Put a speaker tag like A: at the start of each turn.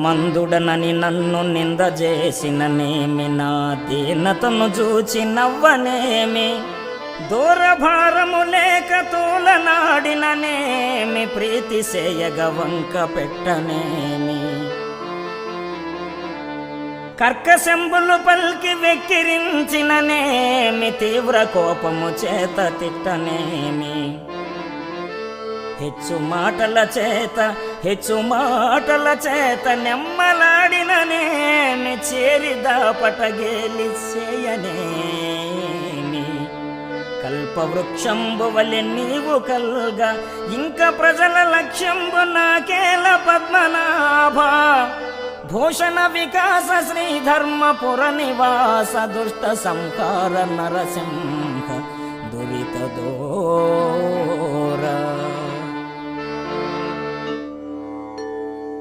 A: మందుడనని నన్ను నింద చేసిననేమి, నా దీనతను చూచి నవ్వనేమి, దూరభారము లేక తూలనాడిననేమి, ప్రీతి సేయగ వంక పెట్టనేమి, కర్కశంబులు పల్కి వెక్కిరించిననేమి, తీవ్ర కోపము చేత తిట్టనేమి, హెచ్చు మాటల చేత నెమ్మలాడిననేమి, చేరిదాపట గేలి చేయనేమి, కల్పవృక్షంబు వలె నీవు కల్గా, ఇంక ప్రజల లక్ష్యంబు నాకేల పద్మనాభ, భూషణ వికాస శ్రీధర్మపుర నివాస, దుష్ట సంహార నరసింహ దురితదో